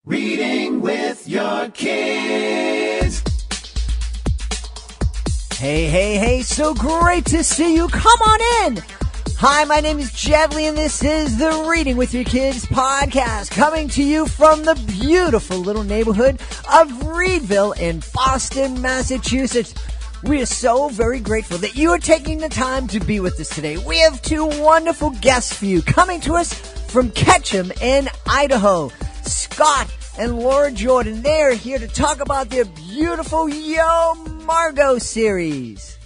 Reading with your kids. Hey, so great to see you. Come on in. Hi, my name is Jedley, and this is the Reading with Your Kids podcast, coming to you from the beautiful little neighborhood of Reedville in Boston, Massachusetts. We are so very grateful that you are taking the time to be with us today. We have two wonderful guests for you coming to us from Ketchum in Idaho. Scott and Laura Jordan, they are here to talk about their beautiful Yo Margaux series.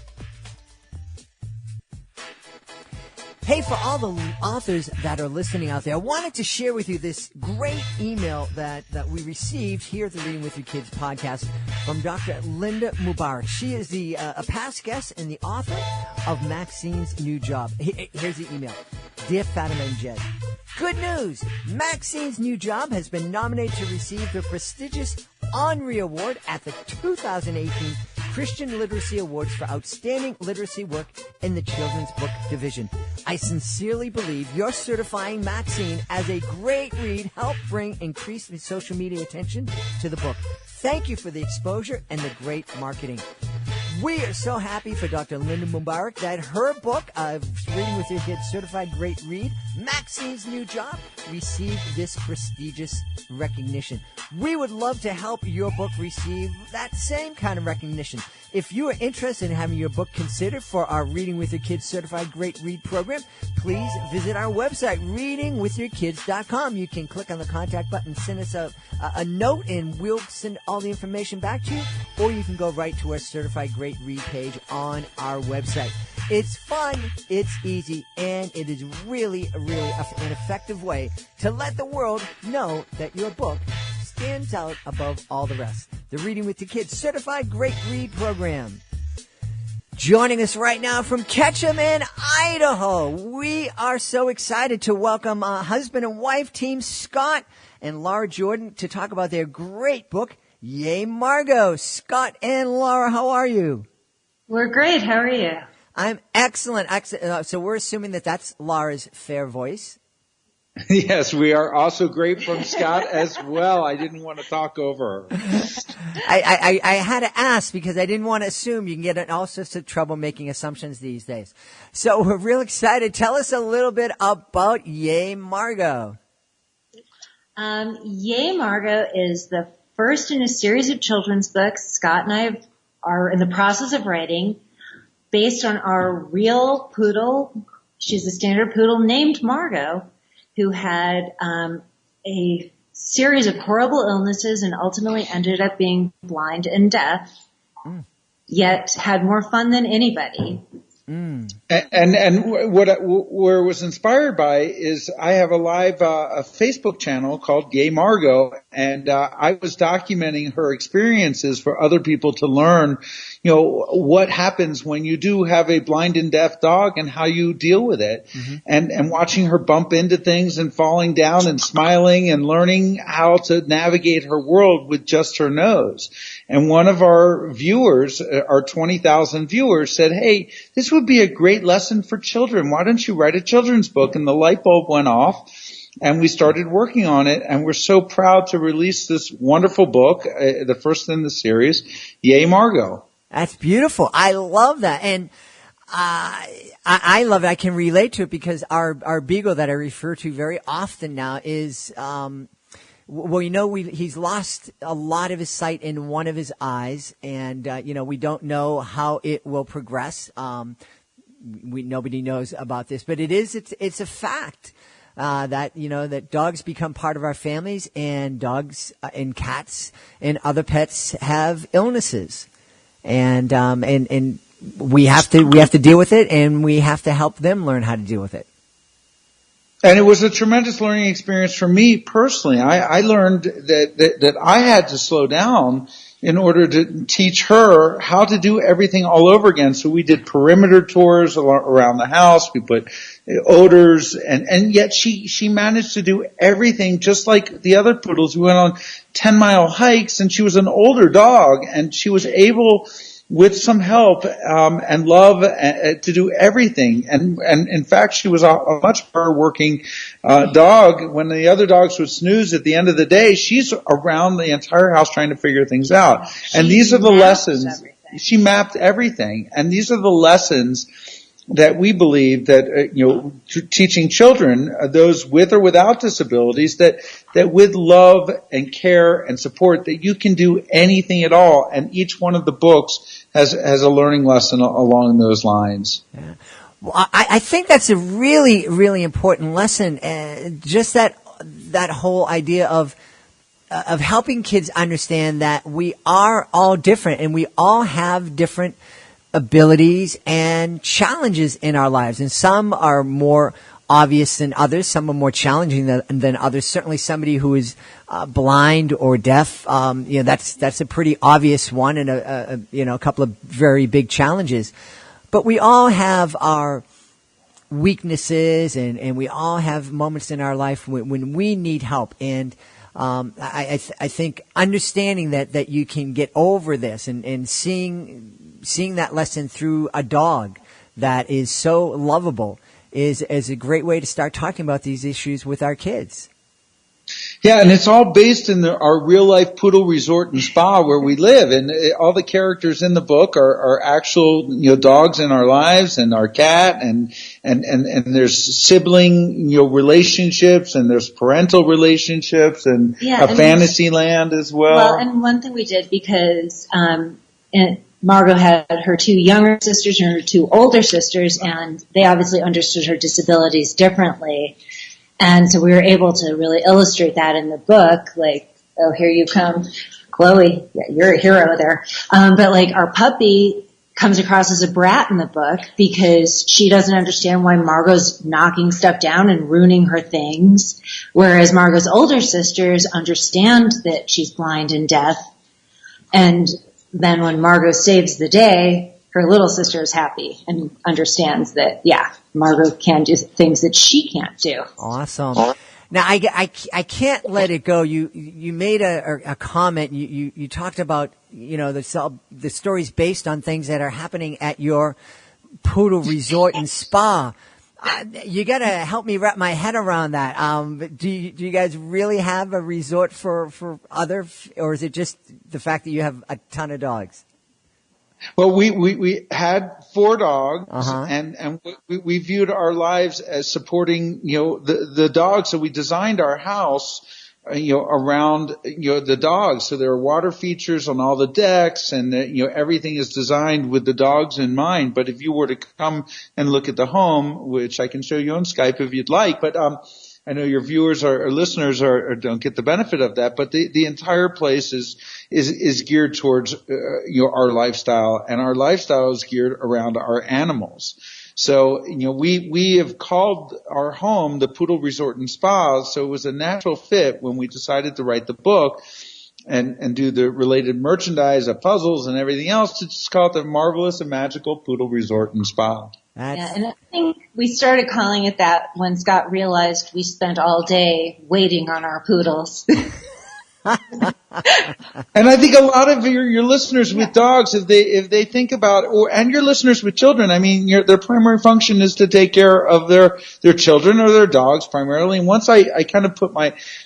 Hey, for all the authors that are listening out there, I wanted to share with you this great email that we received here at the Reading with Your Kids podcast from Dr. Linda Mubarak. She is a past guest and the author of Maxine's New Job. Here's the email. Dear Fatima and Jed, good news! Maxine's New Job has been nominated to receive the prestigious Henri Award at the 2018 Christian Literacy Awards for Outstanding Literacy Work in the Children's Book Division. I sincerely believe your certifying Maxine as a great read helped bring increased social media attention to the book. Thank you for the exposure and the great marketing. We are so happy for Dr. Linda Mubarak that her book, Reading with Your Kids Certified Great Read, Maxine's New Job, received this prestigious recognition. We would love to help your book receive that same kind of recognition. If you are interested in having your book considered for our Reading with Your Kids Certified Great Read program, please visit our website, readingwithyourkids.com. You can click on the contact button, send us a note, and we'll send all the information back to you, or you can go right to our Certified Great Read page on our website. It's fun, it's easy, and it is really an effective way to let the world know that your book stands out above all the rest. The Reading with Your Kids Certified Great Read program. Joining us right now from Ketchum in Idaho, we are so excited to welcome husband and wife team Scott and Laura Jordan to talk about their great book, Yay Margaux. Scott and Laura, how are you? We're great. How are you? I'm excellent. So we're assuming that that's Laura's fair voice. Yes, we are also great from Scott as well. I didn't want to talk over her. I had to ask because I didn't want to assume. You can get in all sorts of trouble making assumptions these days. So we're real excited. Tell us a little bit about Yay Margaux. Yay Margaux is the first in a series of children's books Scott and I are in the process of writing based on our real poodle. She's a standard poodle named Margaux, who had a series of horrible illnesses and ultimately ended up being blind and deaf, yet had more fun than anybody. And where it was inspired by is I have a live a Facebook channel called Yay Margaux, and I was documenting her experiences for other people to learn, what happens when you do have a blind and deaf dog and how you deal with it. Mm-hmm. And watching her bump into things and falling down and smiling and learning how to navigate her world with just her nose. And one of our viewers, our 20,000 viewers, said, hey, this would be a great lesson for children. Why don't you write a children's book? And the light bulb went off, and we started working on it. And we're so proud to release this wonderful book, the first in the series, Yay Margaux. That's beautiful. I love that. And I love it. I can relate to it because our beagle that I refer to very often now is he's lost a lot of his sight in one of his eyes, and we don't know how it will progress. Nobody knows about this, but it's a fact that dogs become part of our families, and dogs and cats and other pets have illnesses, and we have to deal with it, and we have to help them learn how to deal with it. And it was a tremendous learning experience for me personally. I learned that I had to slow down in order to teach her how to do everything all over again. So we did perimeter tours around the house. We put odors, and yet she managed to do everything just like the other poodles. We went on 10-mile hikes, and she was an older dog, and she was able with some help and love to do everything. And in fact, she was a much harder working dog. When the other dogs would snooze at the end of the day, she's around the entire house trying to figure things out. And these are the lessons. Everything. She mapped everything. And these are the lessons that we believe that, teaching children, those with or without disabilities, that with love and care and support, that you can do anything at all. And each one of the books has a learning lesson along those lines. Yeah. Well, I think that's a really, really important lesson. Just that whole idea of helping kids understand that we are all different and we all have different abilities and challenges in our lives, and some are more obvious than others. Some are more challenging than others. Certainly, somebody who is blind or deaf, that's a pretty obvious one, and a couple of very big challenges. But we all have our weaknesses, and we all have moments in our life when we need help. And I think understanding that you can get over this and seeing that lesson through a dog that is so lovable is a great way to start talking about these issues with our kids. Yeah, and it's all based in our real life poodle resort and spa where we live, and all the characters in the book are actual dogs in our lives, and our cat, and there's sibling relationships, and there's parental relationships, and a fantasy land as well. Well, and one thing we did because Margaux had her two younger sisters and her two older sisters, and they obviously understood her disabilities differently. And so we were able to really illustrate that in the book, like, oh, here you come, Chloe. Yeah, you're a hero there. But like our puppy comes across as a brat in the book because she doesn't understand why Margaux's knocking stuff down and ruining her things. Whereas Margaux's older sisters understand that she's blind and deaf. And then when Margaux saves the day, her little sister is happy and understands that, Margaux can do things that she can't do. Awesome. Now, I can't let it go. You made a comment. You talked about, the stories based on things that are happening at your poodle resort and spa. You got to help me wrap my head around that. Do you guys really have a resort for or is it just the fact that you have a ton of dogs? Well, we had 4 dogs, and we viewed our lives as supporting, the dogs. So we designed our house, around, the dogs. So there are water features on all the decks, and, everything is designed with the dogs in mind. But if you were to come and look at the home, which I can show you on Skype if you'd like, but, I know your viewers or listeners don't get the benefit of that, but the entire place is geared towards our lifestyle, and our lifestyle is geared around our animals. So we have called our home the Poodle Resort and Spa, so it was a natural fit when we decided to write the book and do the related merchandise, the puzzles, and everything else to just call it the Marvelous and Magical Poodle Resort and Spa. And I think we started calling it that when Scott realized we spent all day waiting on our poodles. And I think a lot of your listeners with dogs, if they think about, and your listeners with children, I mean, their primary function is to take care of their children or their dogs primarily. And once I kind of put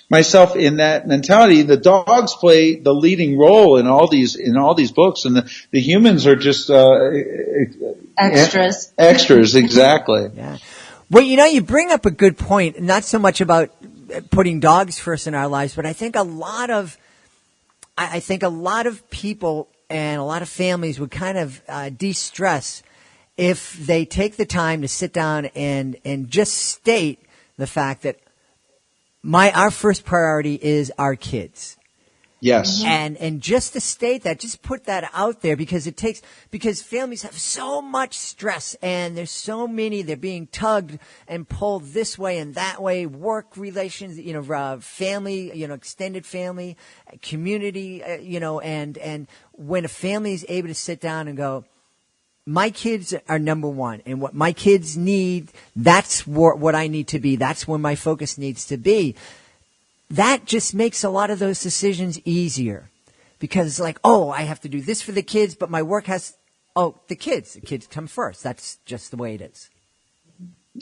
myself in that mentality, the dogs play the leading role in all these books, and the humans are just extras. Extras, exactly. Yeah. Well, you bring up a good point. Not so much about putting dogs first in our lives, but I think a lot of people and a lot of families would kind of de-stress if they take the time to sit down and just state the fact that our first priority is our kids. Yes. And just to state that, just put that out there because families have so much stress and there's so many, they're being tugged and pulled this way and that way, work relations, family, extended family, community, and when a family is able to sit down and go, my kids are number one, and what my kids need, that's what I need to be. That's where my focus needs to be. That just makes a lot of those decisions easier because it's like, oh, I have to do this for the kids, but my work the kids come first. That's just the way it is.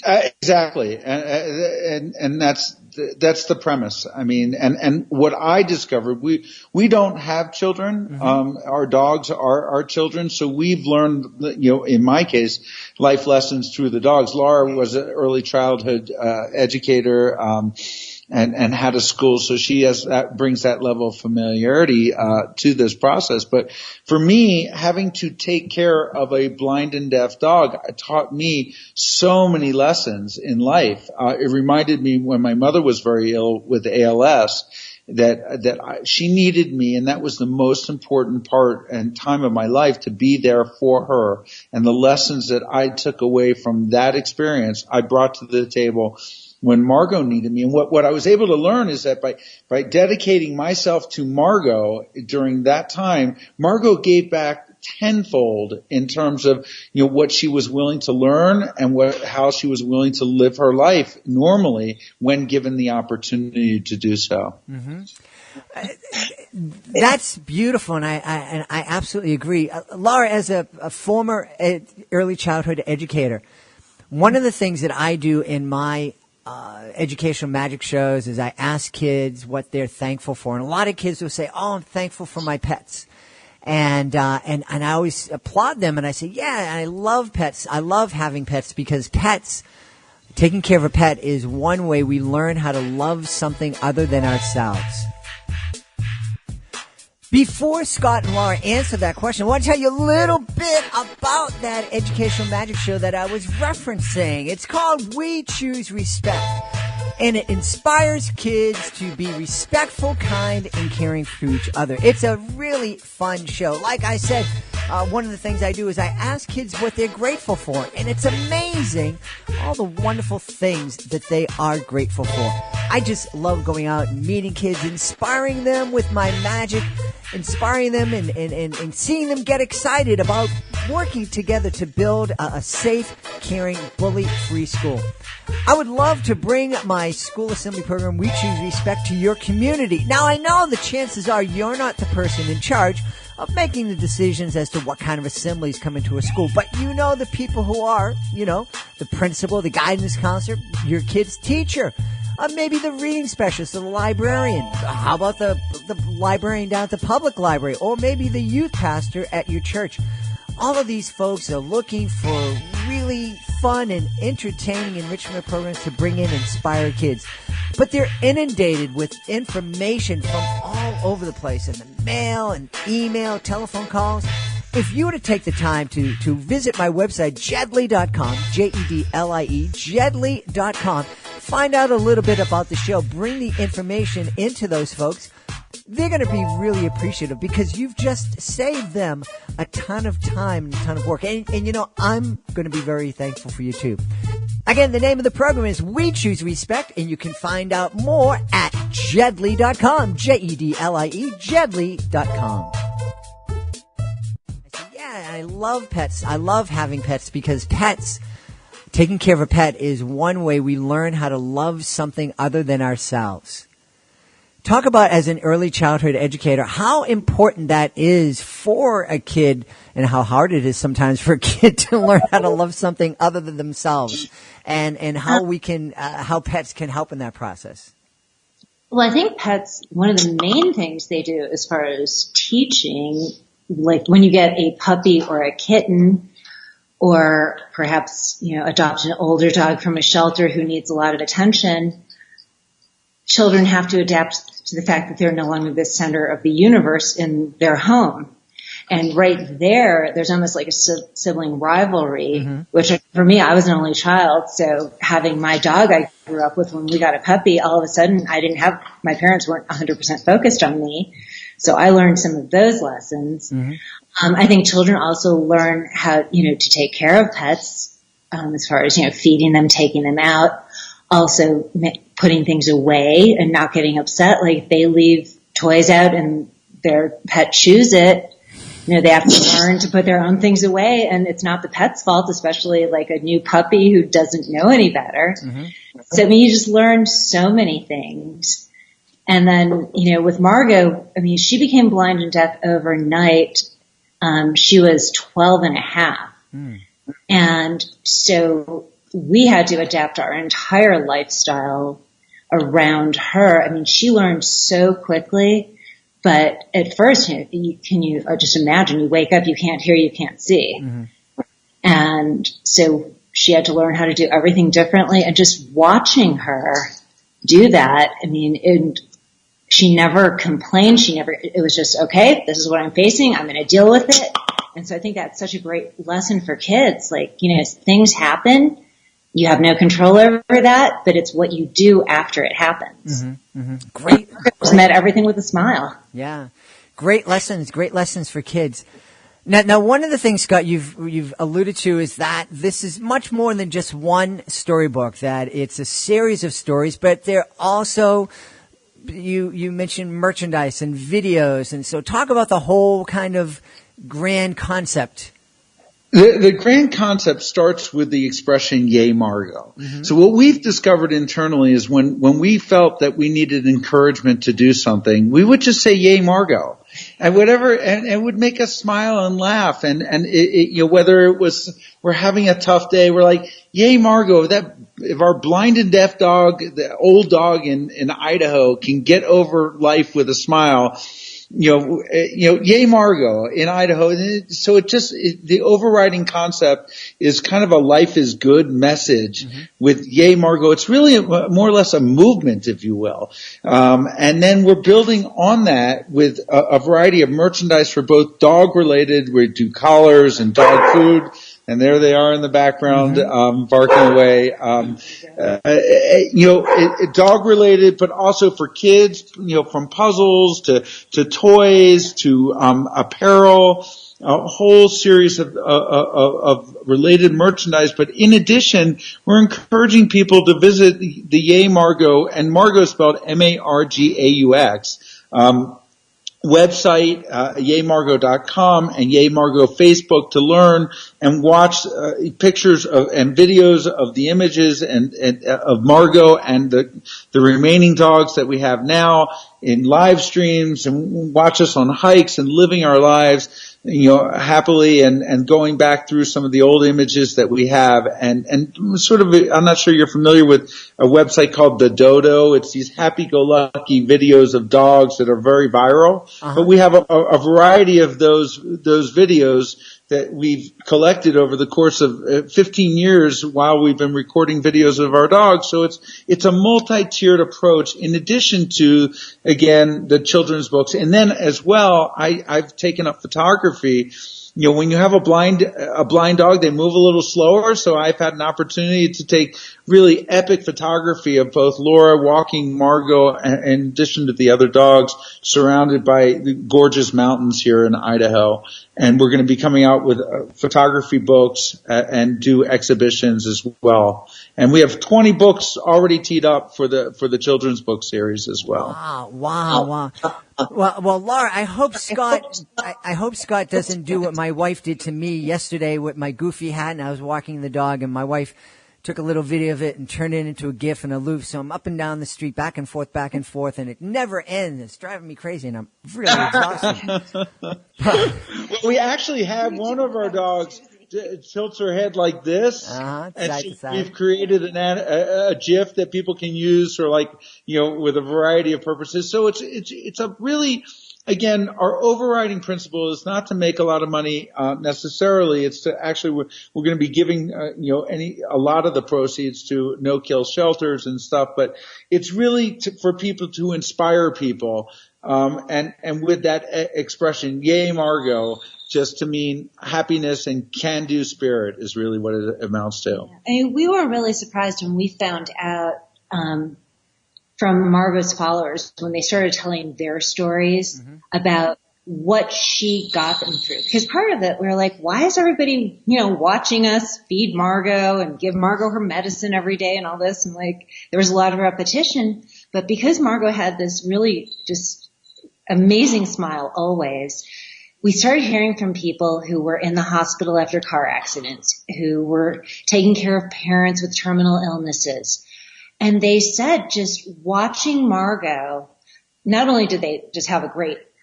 Exactly. And that's the premise. I mean, and what I discovered, we don't have children. Our dogs are our children. So we've learned, in my case, life lessons through the dogs. Laura was an early childhood, educator, and had a school, so brings that level of familiarity to this process. But for me, having to take care of a blind and deaf dog taught me so many lessons in life. It reminded me when my mother was very ill with ALS that she needed me, and that was the most important part and time of my life, to be there for her. And the lessons that I took away from that experience, I brought to the table when Margaux needed me. And what I was able to learn is that by dedicating myself to Margaux during that time, Margaux gave back tenfold in terms of, what she was willing to learn and how she was willing to live her life normally when given the opportunity to do so. Mm-hmm. That's beautiful, and I absolutely agree. Laura, as a former early childhood educator, one of the things that I do in my educational magic shows is I ask kids what they're thankful for, and a lot of kids will say, "Oh, I'm thankful for my pets," and I always applaud them, and I say, "Yeah, I love pets. I love having pets because taking care of a pet is one way we learn how to love something other than ourselves." Before Scott and Laura answer that question, I want to tell you a little bit about that educational magic show that I was referencing. It's called We Choose Respect, and it inspires kids to be respectful, kind, and caring for each other. It's a really fun show. Like I said, one of the things I do is I ask kids what they're grateful for, and it's amazing all the wonderful things that they are grateful for. I just love going out and meeting kids, inspiring them with my magic, inspiring them and seeing them get excited about working together to build a safe, caring, bully-free school. I would love to bring my school assembly program, We Choose Respect, to your community. Now, I know the chances are you're not the person in charge of making the decisions as to what kind of assemblies come into a school, but you know the people who are, the principal, the guidance counselor, your kid's teacher. Maybe the reading specialist or the librarian. How about the librarian down at the public library? Or maybe the youth pastor at your church. All of these folks are looking for really fun and entertaining enrichment programs to bring in and inspire kids. But they're inundated with information from all over the place in the mail and email, telephone calls. If you were to take the time to visit my website, jedlie.com, Jedlie, jedlie.com, find out a little bit about the show, bring the information into those folks, they're going to be really appreciative because you've just saved them a ton of time and a ton of work. And I'm going to be very thankful for you too. Again, the name of the program is We Choose Respect, and you can find out more at jedlie.com, Jedlie, jedlie.com. Yeah, I love pets. I love having pets because taking care of a pet is one way we learn how to love something other than ourselves. Talk about, as an early childhood educator, how important that is for a kid and how hard it is sometimes for a kid to learn how to love something other than themselves, and how how pets can help in that process. Well, I think pets, one of the main things they do as far as teaching, like when you get a puppy or a kitten, or perhaps, adopt an older dog from a shelter who needs a lot of attention, children have to adapt to the fact that they're no longer the center of the universe in their home. And right there's almost like a sibling rivalry, which for me, I was an only child. So having my dog I grew up with when we got a puppy, all of a sudden my parents weren't 100% focused on me. So I learned some of those lessons. I think children also learn how, to take care of pets, as far as, feeding them, taking them out, also putting things away and not getting upset. Like if they leave toys out and their pet chews it, they have to learn to put their own things away, and it's not the pet's fault, especially like a new puppy who doesn't know any better. So you just learn so many things. And then, with Margaux, I mean, she became blind and deaf overnight. She was 12 and a half. And so we had to adapt our entire lifestyle around her. I mean, she learned so quickly, but at first, can you just imagine, you wake up, you can't hear, you can't see. And so she had to learn how to do everything differently, and just watching her do that, I mean, she never complained. It was just, okay, this is what I'm facing. I'm going to deal with it. And so I think that's such a great lesson for kids. Like, things happen. You have no control over that, but it's what you do after it happens. Great. Met everything with a smile. Yeah. Great lessons for kids. Now, one of the things, Scott, you've alluded to is that this is much more than just one storybook, that it's a series of stories, but they're also, you mentioned merchandise and videos, and so talk about the whole kind of grand concept. The grand concept starts with the expression "Yay, Margaux." So what we've discovered internally is when we felt that we needed encouragement to do something, we would just say "Yay, Margaux," and whatever, and it would make us smile and laugh. And whether it was we're having a tough day, we're like "Yay, Margaux." That if our blind and deaf dog, the old dog in Idaho, can get over life with a smile. Yay, Margaux in Idaho. So the overriding concept is kind of a life is good message with Yay, Margaux. It's really more or less a movement, if you will. And then we're building on that with a variety of merchandise for both dog related. We do collars and dog food. And there they are in the background, barking away. Dog related, but also for kids, from puzzles to toys to apparel, a whole series of related merchandise. But in addition, we're encouraging people to visit the Yay Margaux, and Margaux spelled Margaux, website, yaymargaux.com, and Yay Margaux Facebook to learn and watch pictures and videos of the images and of Margaux and the remaining dogs that we have now in live streams, and watch us on hikes and living our lives, happily and going back through some of the old images that we have and sort of, I'm not sure you're familiar with a website called The Dodo. It's these happy-go-lucky videos of dogs that are very viral. But we have a variety of those videos that we've collected over the course of 15 years while we've been recording videos of our dogs. So it's a multi-tiered approach in addition to, again, the children's books. And then as well, I've taken up photography. When you have a blind dog, they move a little slower. So I've had an opportunity to take really epic photography of both Laura walking Margaux in addition to the other dogs surrounded by the gorgeous mountains here in Idaho. And we're going to be coming out with photography books and do exhibitions as well. And we have 20 books already teed up for the children's book series as well. Wow. Well, Laura, I hope Scott doesn't do what my wife did to me yesterday with my goofy hat, and I was walking the dog, and my wife took a little video of it and turned it into a GIF and a loop. So I'm up and down the street, back and forth, and it never ends. It's driving me crazy, and I'm really exhausted. Well, we actually have one of our dogs tilts her head like this, and we've created a GIF that people can use for with a variety of purposes. So it's a really, again, our overriding principle is not to make a lot of money necessarily. It's to actually we're going to be giving a lot of the proceeds to no-kill shelters and stuff, but it's really for people to inspire people. And with that expression, Yay Margaux, just to mean happiness and can-do spirit is really what it amounts to. I mean, we were really surprised when we found out from Margaux's followers when they started telling their stories about what she got them through. Because part of it, we were like, why is everybody, watching us feed Margaux and give Margaux her medicine every day and all this? And there was a lot of repetition. But because Margaux had this really just amazing smile always, we started hearing from people who were in the hospital after car accidents, who were taking care of parents with terminal illnesses. And they said just watching Margaux not only did they just have it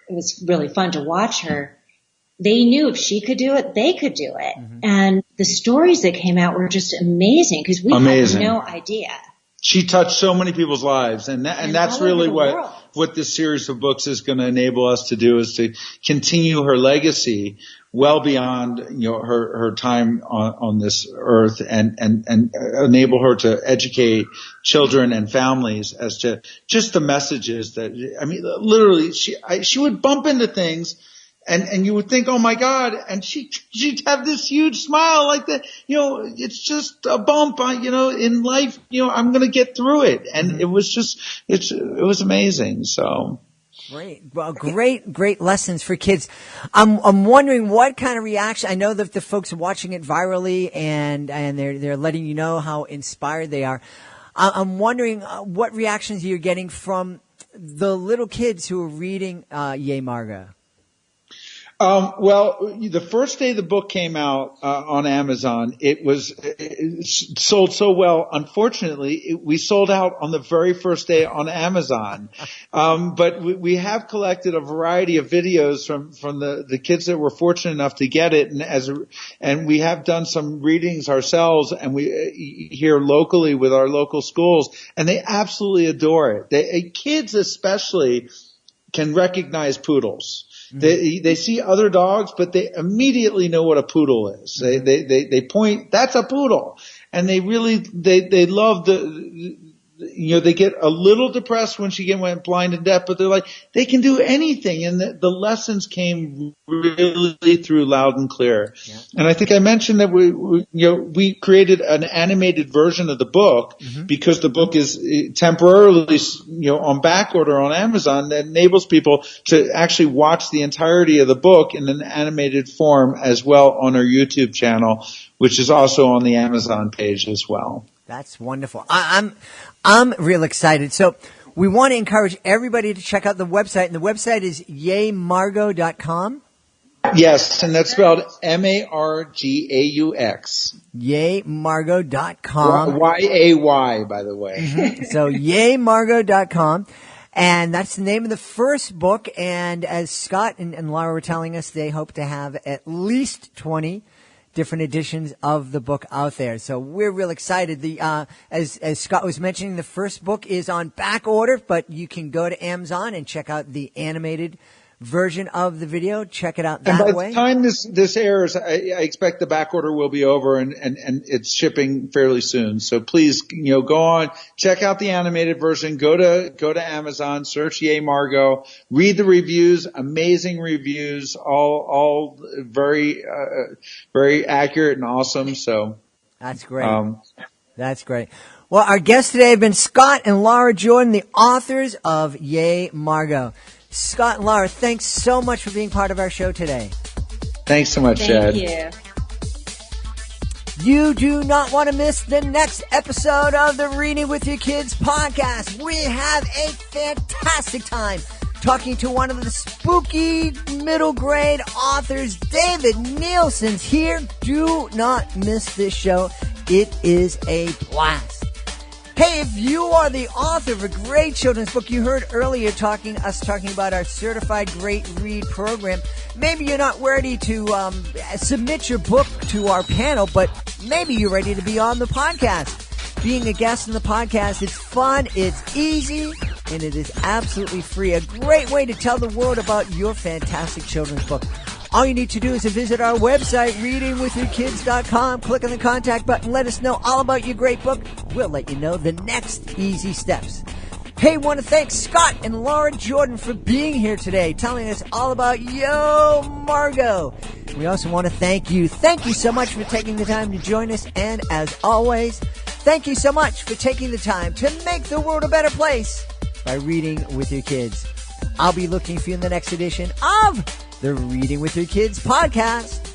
was really fun to watch her, they knew if she could do it, they could do it. Mm-hmm. And the stories that came out were just amazing because we had no idea. She touched so many people's lives, and that's really what this series of books is going to enable us to do, is to continue her legacy well beyond, her time on this earth, and enable her to educate children and families as to just the messages that, literally she would bump into things. And you would think, oh my God, and she'd have this huge smile like that, it's just a bump, in life, I'm going to get through it. And it was amazing. So. Great. Well, great lessons for kids. I'm wondering what kind of reaction. I know that the folks are watching it virally and they're letting you know how inspired they are. I'm wondering what reactions you're getting from the little kids who are reading, Yay, Margaux. Well, the first day the book came out on Amazon, it sold so well. Unfortunately, we sold out on the very first day on Amazon. But we have collected a variety of videos from the kids that were fortunate enough to get it, and we have done some readings ourselves, and we here locally with our local schools, and they absolutely adore it. Kids especially can recognize poodles. They see other dogs, but they immediately know what a poodle is. They point, that's a poodle. And they love they get a little depressed when she went blind and deaf, but they're like, they can do anything. And the lessons came really through loud and clear. Yeah. And I think I mentioned that we created an animated version of the book because the book is temporarily, on back order on Amazon, that enables people to actually watch the entirety of the book in an animated form as well on our YouTube channel, which is also on the Amazon page as well. That's wonderful. I'm real excited. So we want to encourage everybody to check out the website, and the website is yaymargaux.com. Yes, and that's spelled Margaux. Yaymargaux.com. Y-A-Y, by the way. So yaymargaux.com. And that's the name of the first book. And as Scott and Laura were telling us, they hope to have at least 20 different editions of the book out there. So we're real excited. As Scott was mentioning, the first book is on back order, but you can go to Amazon and check out the animated version of the video. Check it out that way. And by the time this airs, I expect the back order will be over and it's shipping fairly soon. So please, go on, check out the animated version, go to Amazon, search Yay Margaux, read the reviews, amazing reviews, all very, very accurate and awesome. So. That's great. That's great. Well, our guests today have been Scott and Laura Jordan, the authors of Yay Margaux. Scott and Laura, thanks so much for being part of our show today. Thanks so much, Chad. Thank you. You do not want to miss the next episode of the Reading with Your Kids podcast. We have a fantastic time talking to one of the spooky middle grade authors, David Nielsen's here. Do not miss this show. It is a blast. Hey, if you are the author of a great children's book, you heard earlier talking about our Certified Great Read program. Maybe you're not ready to submit your book to our panel, but maybe you're ready to be on the podcast. Being a guest in the podcast, it's fun, it's easy, and it is absolutely free. A great way to tell the world about your fantastic children's book. All you need to do is to visit our website, readingwithyourkids.com. Click on the contact button. Let us know all about your great book. We'll let you know the next easy steps. Hey, want to thank Scott and Laura Jordan for being here today, telling us all about Yo Margaux. We also want to thank you. Thank you so much for taking the time to join us. And as always, thank you so much for taking the time to make the world a better place by reading with your kids. I'll be looking for you in the next edition of the Reading with Your Kids podcast.